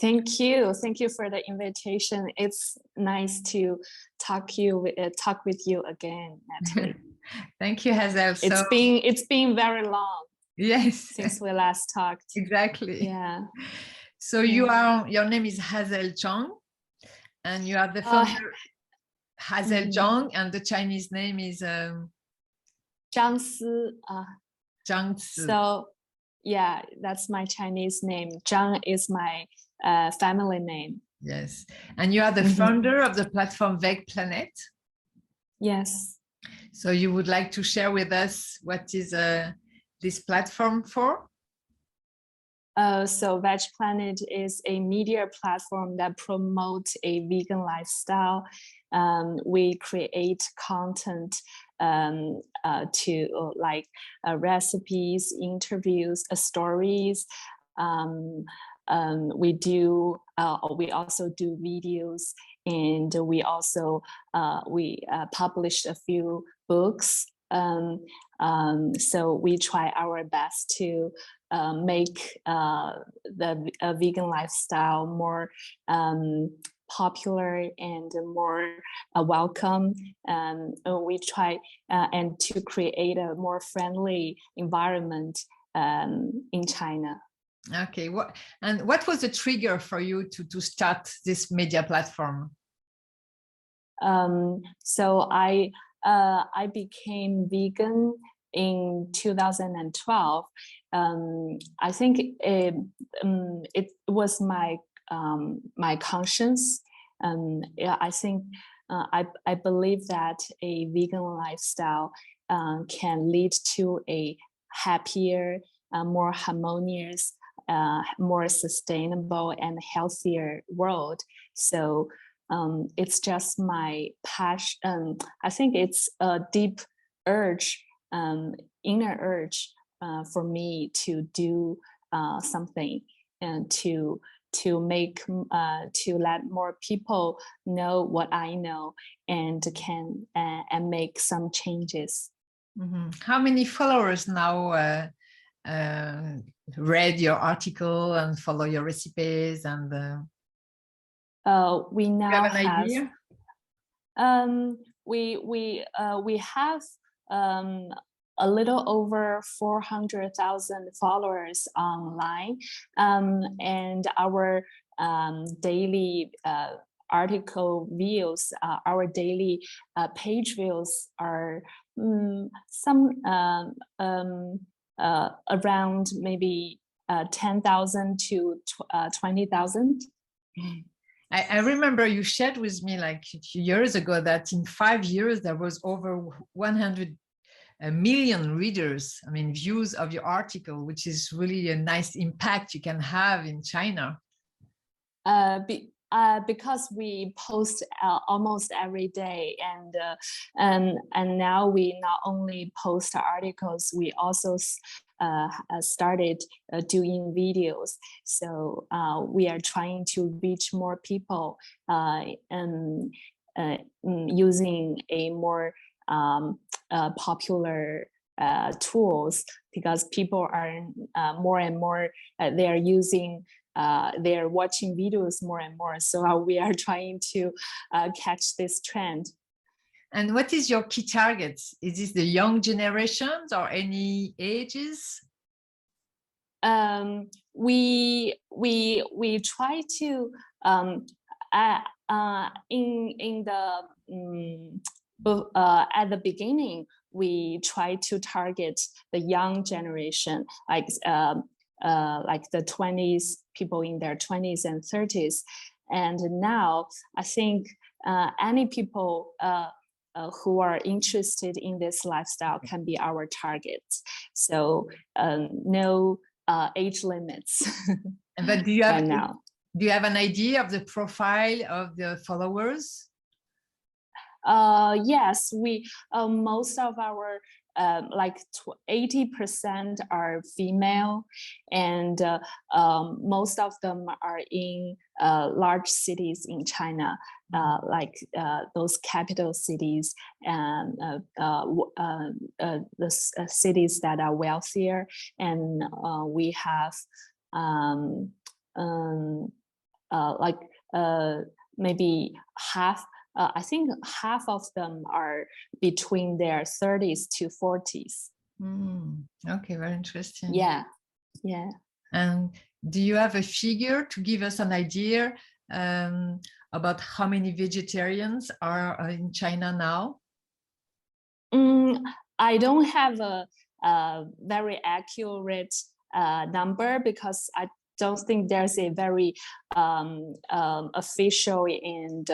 Thank you. Thank you for the invitation. It's nice to talk with you again, Natalie. Thank you, Hazel. It's been very long. Yes. Since we last talked. Exactly. Yeah. So your name is Hazel Zhang, and you are the founder Hazel Zhang, and the Chinese name is Zhang Si. Zhang Si. So yeah, that's my Chinese name. Zhang is my family name. Yes. And you are the founder of the platform VegPlanet. Yes. So you would like to share with us what is this platform for? So VegPlanet is a media platform that promotes a vegan lifestyle. We create content to recipes, interviews, stories. We also do videos, and we also published a few books. So we try our best to make the vegan lifestyle more popular and more welcome. We try and to create a more friendly environment in China. Okay, what was the trigger for you to start this media platform? So I became vegan in 2012. I think it was my conscience. I think I believe that a vegan lifestyle can lead to a happier, more harmonious, more sustainable and healthier world. So it's just my passion. I think it's a deep urge, inner urge for me to do something and to let more people know what I know and can and make some changes. Mm-hmm. How many followers now read your article and follow your recipes? And we now have an idea? We have a little over 400,000 followers online, and our daily article views, our daily page views are around maybe 10,000 to 20,000. I remember you shared with me like a few years ago that in 5 years there was over 100 million readers, views of your article, which is really a nice impact you can have in China. Because we post almost every day, and now we not only post articles, we also started doing videos. So we are trying to reach more people and using a more popular tools, because people are more and more they are using they're watching videos more and more. So we are trying to catch this trend. And what is your key targets? Is this the young generations or any ages? We try to at the beginning we try to target the young generation, like the 20s, people in their 20s and 30s. And now I think any people who are interested in this lifestyle can be our targets. So no age limits. But do you have now? Do you have an idea of the profile of the followers? Yes, we most of our 80% are female, and most of them are in large cities in China, like those capital cities and the cities that are wealthier. And we have like maybe half. I think half of them are between their 30s to 40s. Okay, very interesting. Yeah. And do you have a figure to give us an idea about how many vegetarians are in China now? I don't have a very accurate number, because I don't think there's a very official and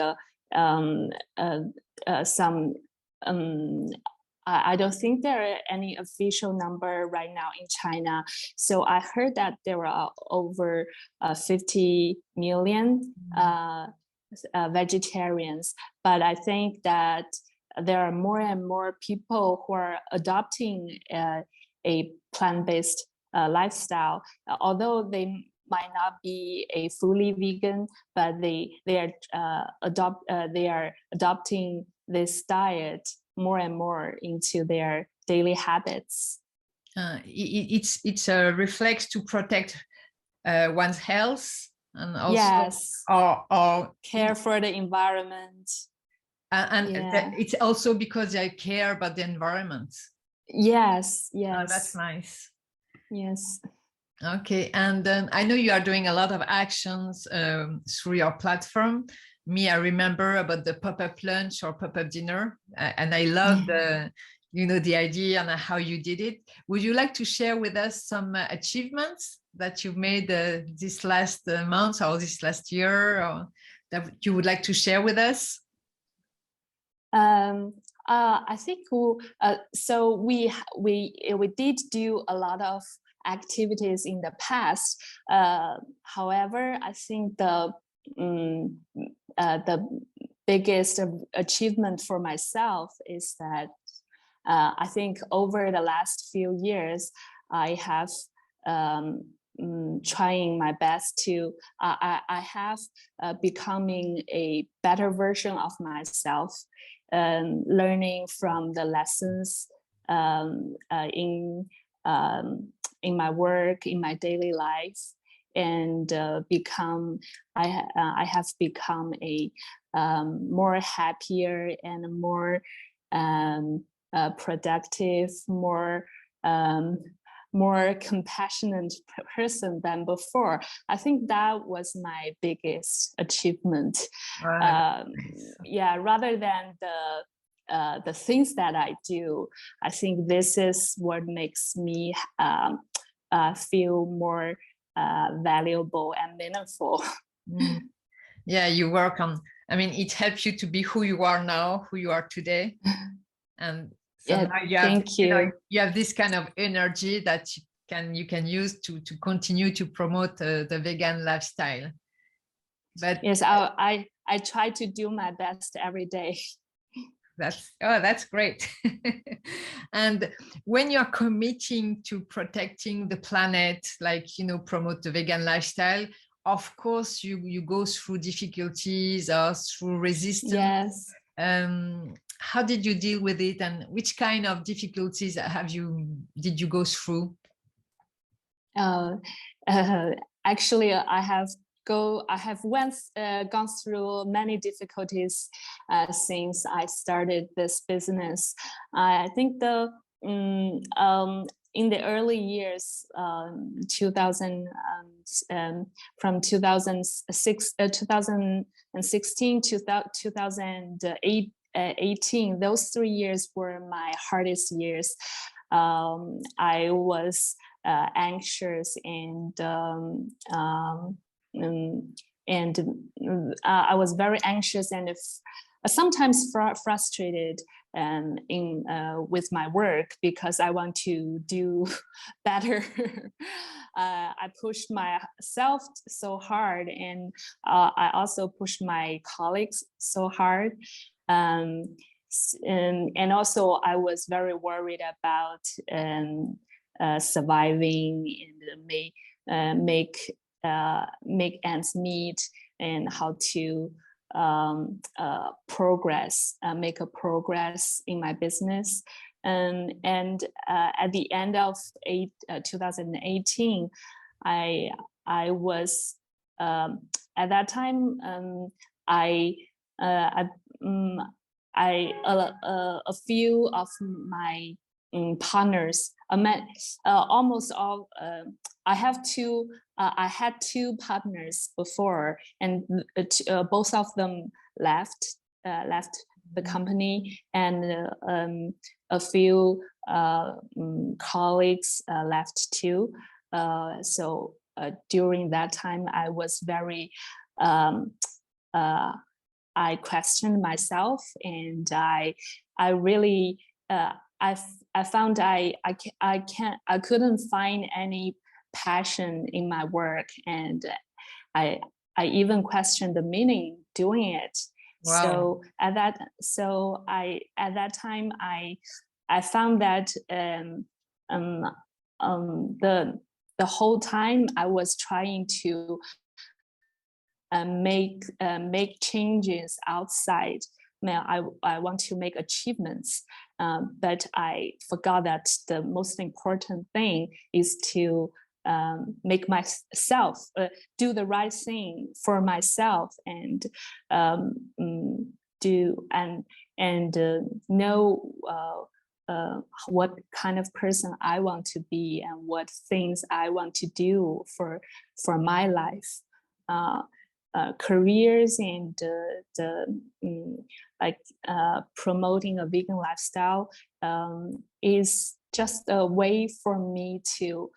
some I don't think there are any official number right now in China. So I heard that there are over 50 million vegetarians, but I think that there are more and more people who are adopting a plant-based lifestyle, although they might not be a fully vegan, but they are adopting this diet more and more into their daily habits. It's a reflex to protect one's health, and also yes, or care for the environment. And it's also because they care about the environment. Yes. Oh, that's nice. Yes. Okay, and then I know you are doing a lot of actions through your platform. I remember about the pop-up lunch or pop-up dinner, and I love the idea and how you did it. Would you like to share with us some achievements that you've made this last month or this last year, or that you would like to share with us? I think so. We did do a lot of activities in the past. However, I think the biggest achievement for myself is that I think over the last few years, I have trying my best to I have becoming a better version of myself, learning from the lessons in my work, in my daily life, and I have become a more happier and more productive, more compassionate person than before. I think that was my biggest achievement. Wow. Rather than the things that I do, I think this is what makes me feel more valuable and meaningful. Yeah, you work on, it helps you to be who you are now, who you are today. And so now you have this kind of energy that you can use to continue to promote the vegan lifestyle. But yes, I try to do my best every day. That's great. And when you're committing to protecting the planet, promote the vegan lifestyle, of course you go through difficulties or through resistance. Yes. How did you deal with it, and which kind of difficulties did you go through? Actually, I have gone through many difficulties since I started this business. I think in the early years, 2016 to 2018, those 3 years were my hardest years. I was anxious and I was very anxious and sometimes frustrated with my work, because I want to do better. I pushed myself so hard, and I also pushed my colleagues so hard. And also I was very worried about surviving and make ends meet, and how to make a progress in my business. And at the end of 2018, I was at that time, a few of my partners, almost all. I had two partners before, and both of them left the company, and a few colleagues left too. So during that time, I was very I questioned myself, and I really I found I couldn't find any passion in my work, and I even questioned the meaning doing it. Wow. So at that time I found that the whole time I was trying to make changes outside. I want to make achievements, but I forgot that the most important thing is to make myself do the right thing for myself, and know what kind of person I want to be, and what things I want to do for my life. Careers and promoting a vegan lifestyle is just a way for me to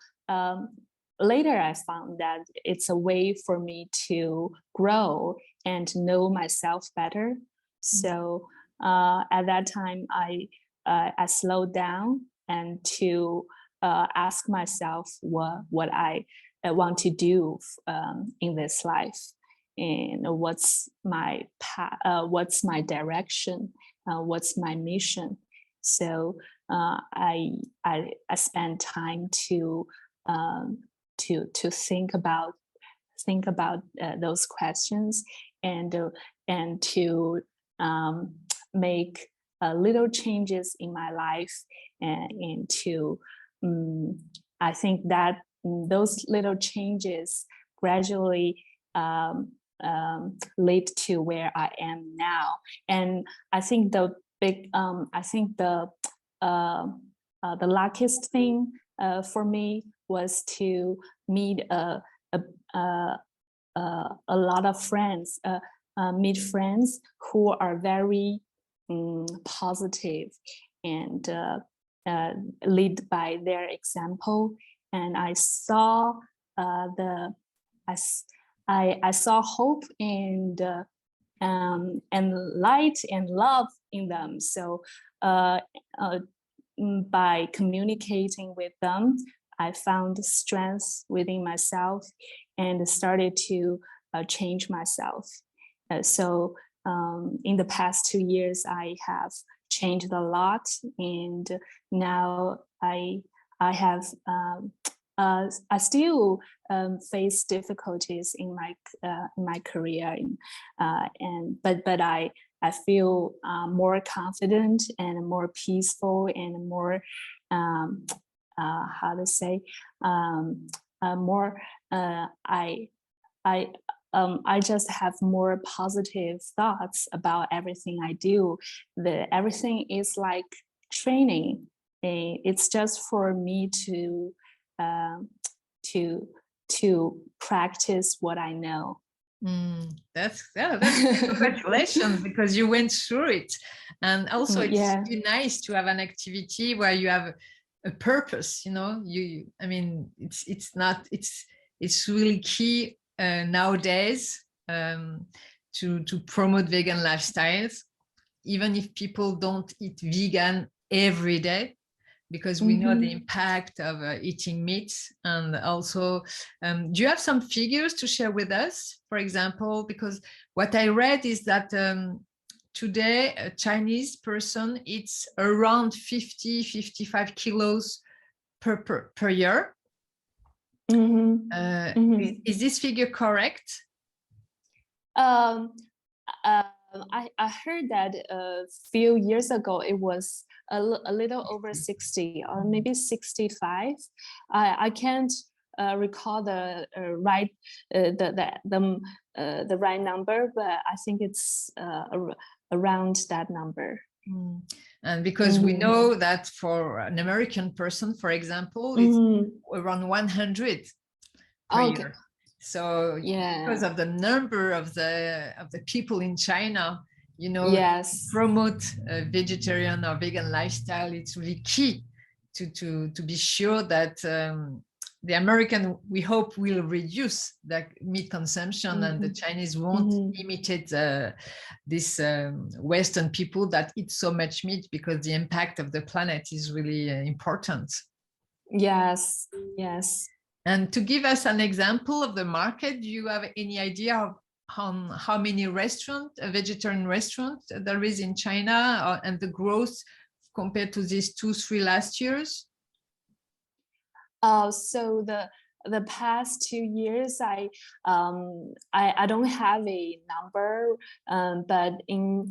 later I found that it's a way for me to grow and know myself better. So at that time I slowed down and to ask myself what I want to do in this life, and what's my what's my direction, what's my mission. So I spent time to think about those questions, and to make little changes in my life, and to I think that those little changes gradually lead to where I am now. And I think the luckiest thing for me was to meet a lot of friends, meet friends who are very positive and lead by their example. And I saw I saw hope and light and love in them. So by communicating with them, I found strength within myself and started to change myself. So in the past 2 years, I have changed a lot, and now I have I still face difficulties in my career, but I feel more confident and more peaceful and more how to say more I just have more positive thoughts about everything I do. Everything is like training. It's just for me to practice what I know. That's congratulations, because you went through it. And also it's really nice to have an activity where you have a purpose, I mean, it's really key nowadays to promote vegan lifestyles, even if people don't eat vegan every day, because we know the impact of eating meat. And also, do you have some figures to share with us, for example? Because what I read is that today a Chinese person eats around 55 kilos per year. Is this figure correct? I heard that a few years ago it was a little over 60 or maybe 65. I can't recall the right number, but I think it's around that number. And because we know that for an American person, for example, it's around 100 per year. So because of the number of the people in China, you know, promote a vegetarian or vegan lifestyle, it's really key to be sure that the American, we hope, will reduce the meat consumption, and the Chinese won't imitate this Western people that eat so much meat, because the impact of the planet is really important. Yes. And to give us an example of the market, do you have any idea of how many vegetarian restaurants there is in China, and the growth compared to these 2-3 last years? So the past 2 years, I don't have a number, but in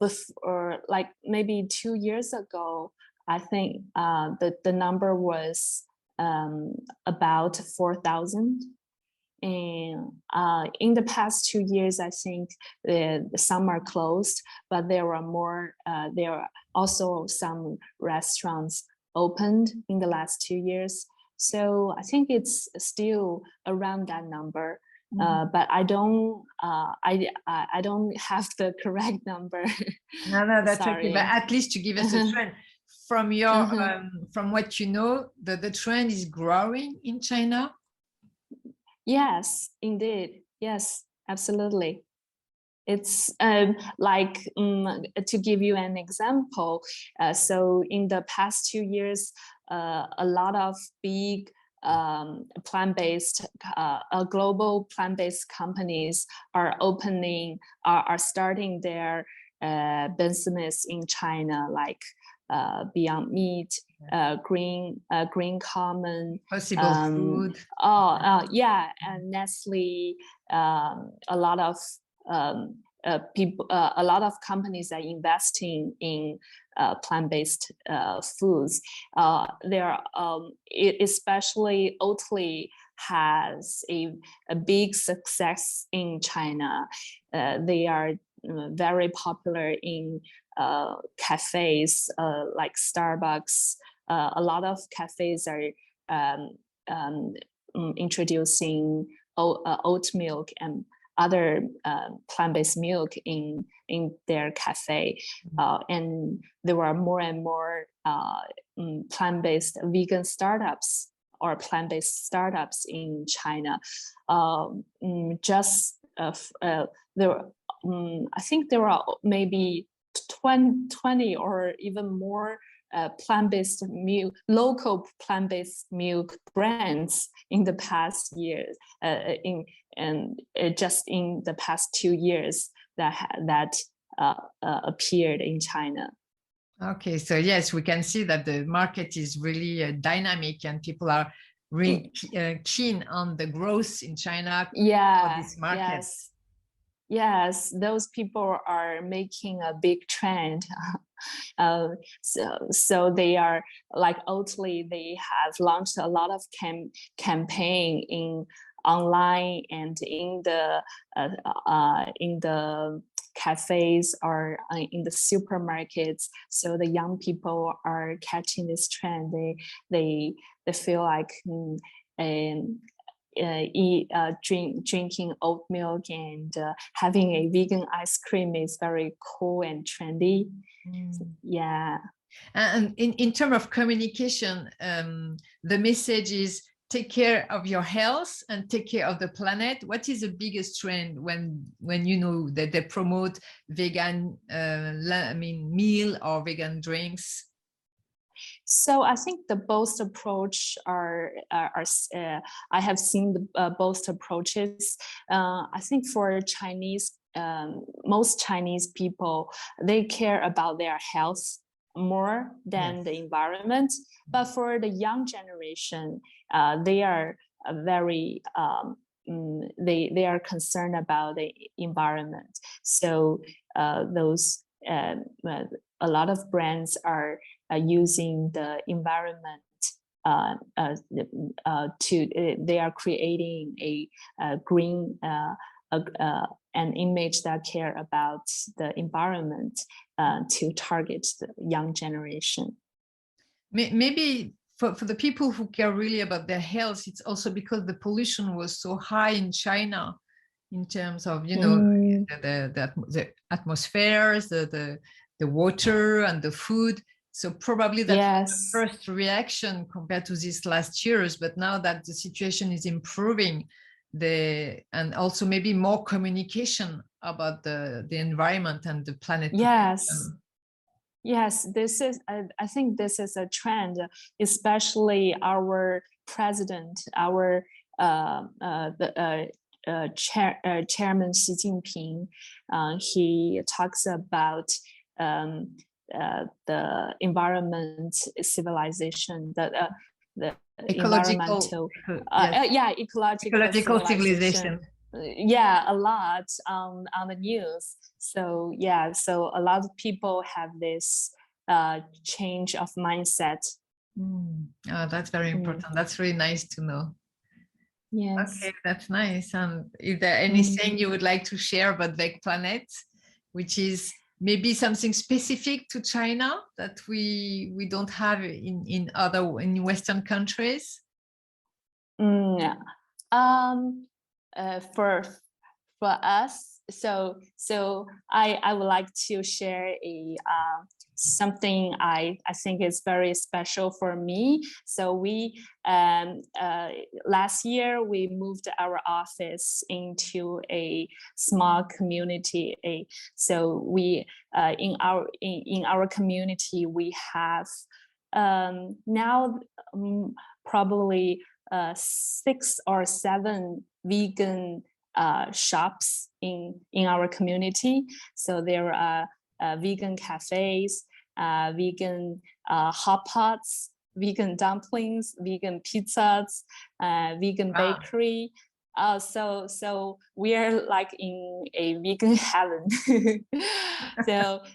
before, like maybe 2 years ago, I think the number was about 4,000. And in the past 2 years, I think some are closed, but there are also some restaurants opened in the last 2 years. So I think it's still around that number, but I don't have the correct number. No, that's okay. But at least to give us a trend from your from what you know, the trend is growing in China. Yes, indeed. Yes, absolutely. It's like, to give you an example, so in the past 2 years, a lot of big plant-based, global plant-based companies are starting their business in China, like Beyond Meat, Green Common, Possible Food. And Nestle, a lot of people, a lot of companies are investing in plant-based foods. Especially Oatly has a big success in China. They are very popular in cafes like Starbucks. A lot of cafes are introducing oat milk and other plant-based milk in their cafe, and there are more and more plant-based vegan startups or plant-based startups in China. I think there are maybe 20 or even more plant-based milk, local plant-based milk brands in the past years, just in the past 2 years that appeared in China. Okay, so yes, we can see that the market is really dynamic, and people are really keen on the growth in China for this market. Yes, those people are making a big trend. So they are like Oatly. They have launched a lot of campaign in online and in the cafes or in the supermarkets. So the young people are catching this trend. They feel like drinking oat milk and having a vegan ice cream is very cool and trendy. Yeah. And in terms of communication, the message is take care of your health and take care of the planet. What is the biggest trend when you know that they promote vegan meal or vegan drinks? So I think the both approach are I have seen both approaches. I think for Chinese, most Chinese people, they care about their health more than the environment. But for the young generation, they are very they are concerned about the environment. So a lot of brands are using the environment they are creating a green an image that care about the environment to target the young generation. Maybe for the people who care really about their health, it's also because the pollution was so high in China in terms of, you know, the atmospheres, the water and the food. So probably that's the first reaction compared to these last years. But now that the situation is improving, and also maybe more communication about the environment and the planet. Yes, this is, I think this is a trend, especially our president, our Chairman Xi Jinping. He talks about the environment, civilization, the ecological civilization. A lot on the news. So so a lot of people have this change of mindset. Oh, that's very important. That's really nice to know. Yes. Okay, that's nice. And is there anything you would like to share about VegPlanet, which is maybe something specific to China that we don't have in Western countries? For us, so I would like to share something I think is very special for me. So we last year we moved our office into a small community. So we in our community we have now probably 6 or 7 vegan shops in our community. So there are vegan cafes, vegan hot pots, vegan dumplings, vegan pizzas, vegan bakery. So we are like in a vegan heaven.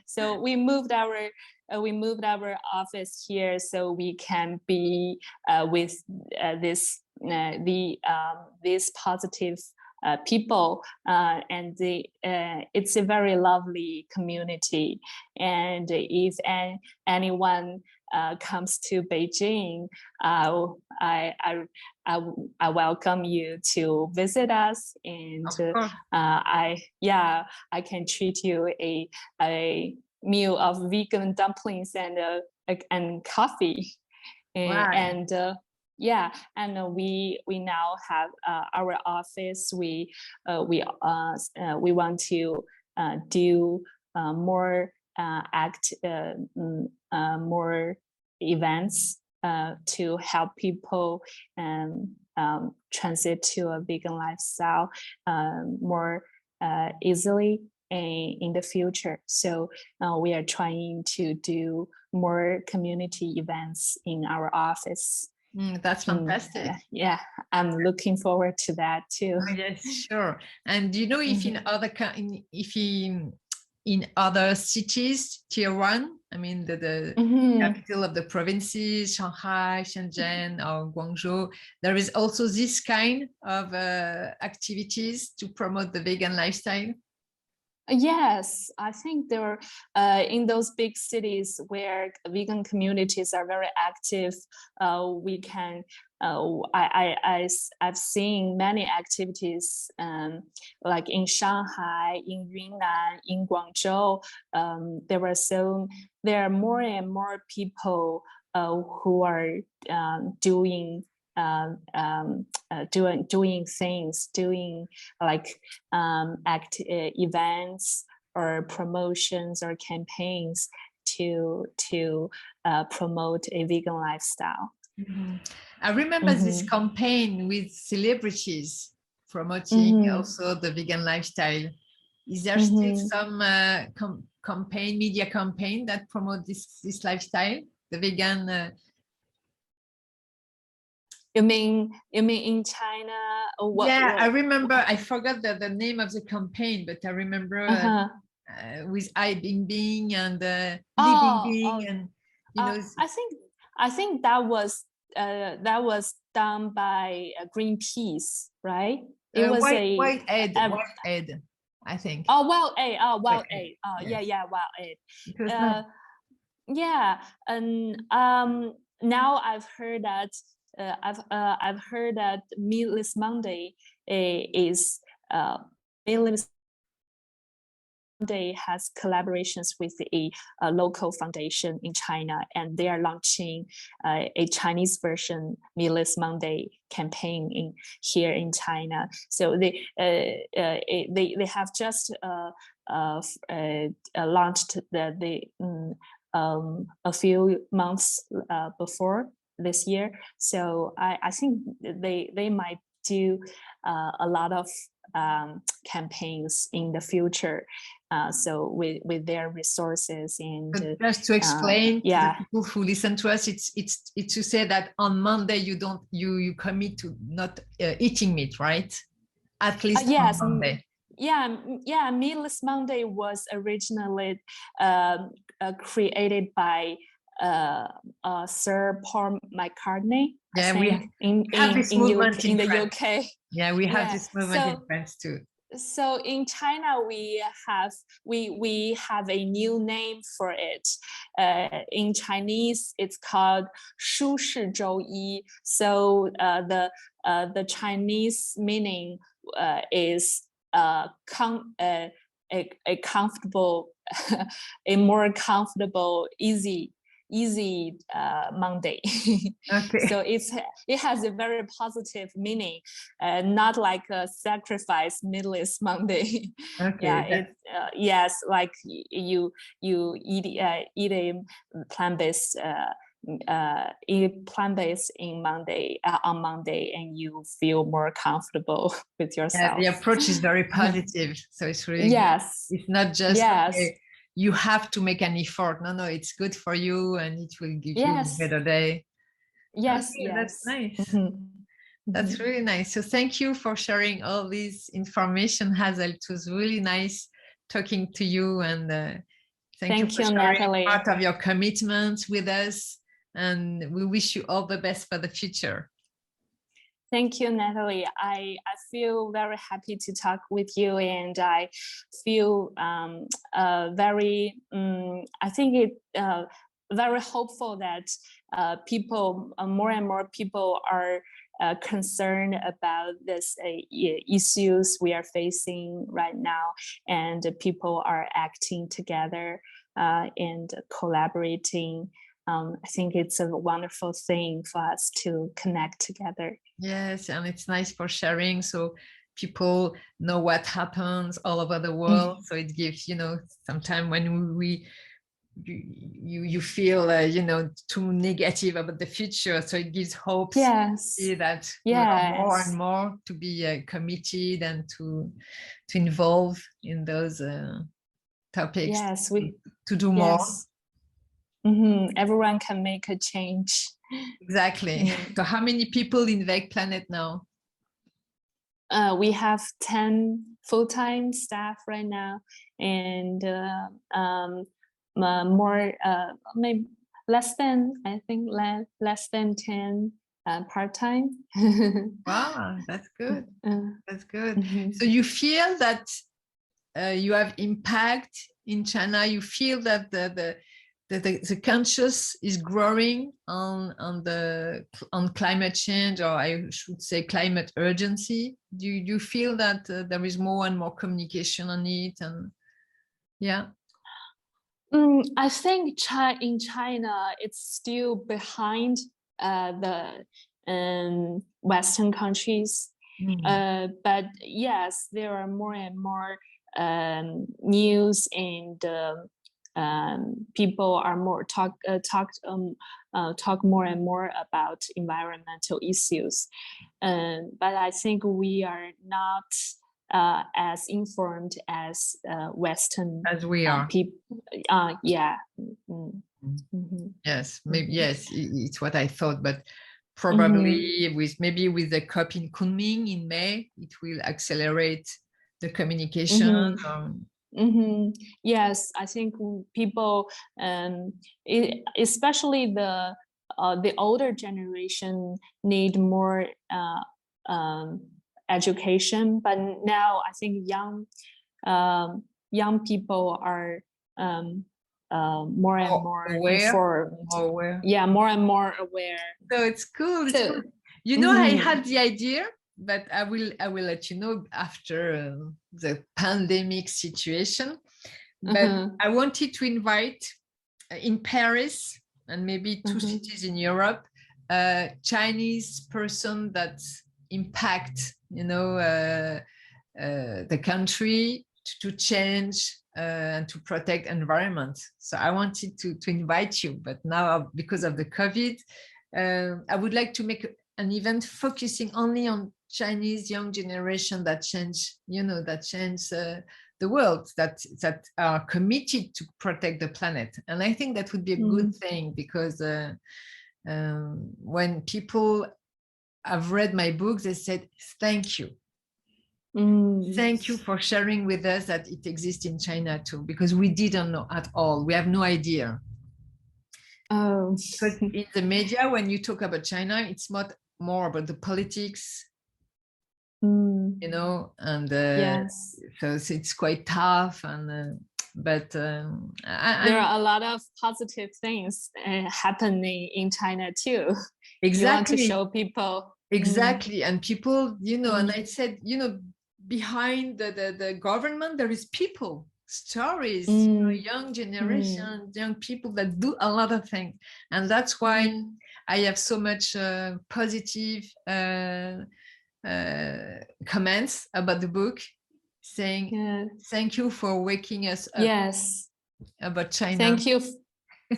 so we moved our office here so we can be with these positive people, and it's a very lovely community. And if anyone comes to Beijing, I welcome you to visit us, and I can treat you a meal of vegan dumplings and coffee. And we now have our office. We want to do more more events to help people transit to a vegan lifestyle more easily in the future. So we are trying to do more community events in our office. That's fantastic. I'm looking forward to that too. Oh, yes, sure. And you know, if in other cities, tier 1, I mean the capital of the provinces, Shanghai, Shenzhen, or Guangzhou, there is also this kind of activities to promote the vegan lifestyle? Yes, I think there are in those big cities where vegan communities are very active. We can. I've seen many activities like in Shanghai, in Yunnan, in Guangzhou. There are more and more people who are doing things, like events or promotions or campaigns to promote a vegan lifestyle. I remember this campaign with celebrities promoting also the vegan lifestyle. Is there still some media campaign that promote this lifestyle, the vegan? You mean in China? Or what, I remember. I forgot the name of the campaign, but I remember with Ai Bingbing and Li Bingbing, and you know. I think that was that was done by Greenpeace, right? It was White Aid, I think. Oh, Wild Aid. Oh, Wild Aid. Aid. Oh, yes. yeah, Wild Aid. Nice. Yeah, and now I've heard that Meatless Monday is Meatless Monday has collaborations with a local foundation in China, and they are launching a Chinese version Meatless Monday campaign here in China. So they have just launched a few months before this year. So I think they might do a lot of campaigns in the future. So with their resources and just to explain to yeah, the people who listen to us, it's to say that on Monday you commit to not eating meat, right? At least yes, on Monday. Yeah. Meatless Monday was originally created by Sir Paul McCartney. Yeah, I think in the UK. Yeah, we have this movement in France too. So in China, we have a new name for it. In Chinese, it's called 舒适周一. So the Chinese meaning is a comfortable, a more comfortable, easy Monday. Okay. So it has a very positive meaning, not like a sacrifice meatless Monday. Okay. Yeah, it's yes, like you eat a plant-based on Monday, and you feel more comfortable with yourself. Yeah, the approach is very positive, so it's really yes. Good. It's not just yes. Okay, you have to make an effort. No, it's good for you, and it will give you a better day. Yes, okay, yes. That's nice. That's really nice. So thank you for sharing all this information, Hazel. It was really nice talking to you, and thank you for sharing Nathalie. part of your commitment with us. And we wish you all the best for the future. Thank you, Nathalie. I feel very happy to talk with you, and I feel very, I think it very hopeful that people, more and more people are concerned about this issues we are facing right now, and people are acting together and collaborating. I think it's a wonderful thing for us to connect together. Yes, and it's nice for sharing, so people know what happens all over the world. So it gives, sometimes when you feel too negative about the future, so it gives hope. Yes, see that we are more and more to be committed and to involve in those topics. Yes, to do more. Everyone can make a change. Exactly. So how many people in VegPlanet now? We have 10 full-time staff right now, and more, maybe less than 10 part-time. Wow, that's good. That's good. So you feel that you have impact in China? You feel that the conscious is growing on climate change, or I should say climate urgency? Do you feel that there is more and more communication on it? And yeah. I think in China, it's still behind the Western countries. But yes, there are more and more news, and people are more talk more and more about environmental issues. But I think we are not as informed as Western as we are people. Yeah. Yes, maybe. Yes, it's what I thought, but probably with the COP in Kunming in May, it will accelerate the communication. Yes, I think people, especially the the older generation need more education, but now I think young people are more and more aware. Yeah, more and more aware. So it's cool. It's cool. You know, I had the idea, but I will let you know after the pandemic situation. But I wanted to invite in Paris and maybe two cities in Europe, Chinese person that impact, the country to change and to protect environment. So I wanted to invite you, but now because of the COVID, I would like to make an event focusing only on Chinese young generation that change, the world, that are committed to protect the planet. And I think that would be a good thing, because when people have read my book, they said, thank you. Thank you for sharing with us that it exists in China too, because we didn't know at all. We have no idea. Because in the media, when you talk about China, it's more about the politics, and yes. So it's quite tough. And but there are a lot of positive things happening in China too. Exactly. You want to show people. Exactly. And people, and I said, behind the government, there is people, stories, young generation, young people that do a lot of things. And that's why I have so much positive comments about the book, saying thank you for waking us up. Yes, about China.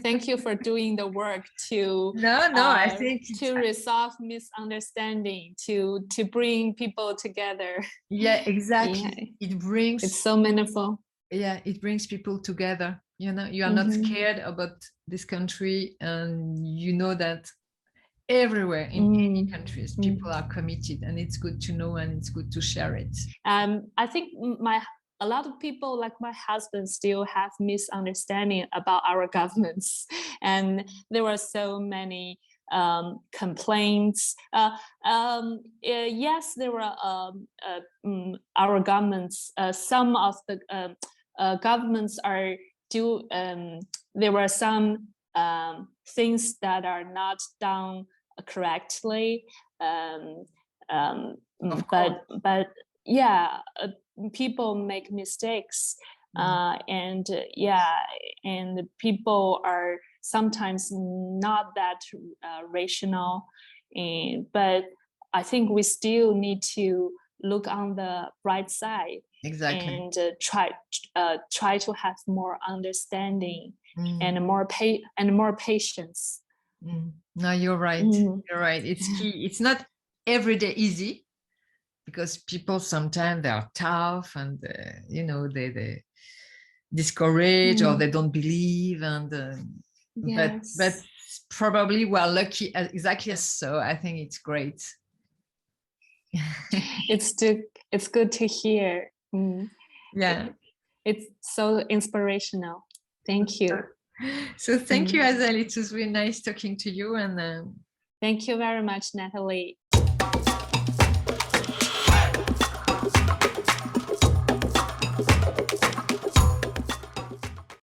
Thank you for doing the work to I think to resolve misunderstanding, to bring people together. Yeah, exactly. Yeah. It's so meaningful. Yeah, it brings people together. You are not scared about this country, and you know that everywhere in any countries people are committed, and it's good to know, and it's good to share it. I think a lot of people, like my husband, still have misunderstanding about our governments, and there were so many complaints. Yes, there were our governments. Some of the governments are there were some things that are not done correctly. But yeah. People make mistakes, and people are sometimes not that rational, but I think we still need to look on the bright side. Exactly. And try to have more understanding and more patience. No, you're right. You're right. It's key. It's not every day easy, because people sometimes they are tough, and they discourage, or they don't believe, and yes. but probably we're lucky exactly. So I think it's great. It's good to hear. Yeah, it's so inspirational. Thank you. So thank you, Hazel. It was really nice talking to you, and thank you very much, Nathalie.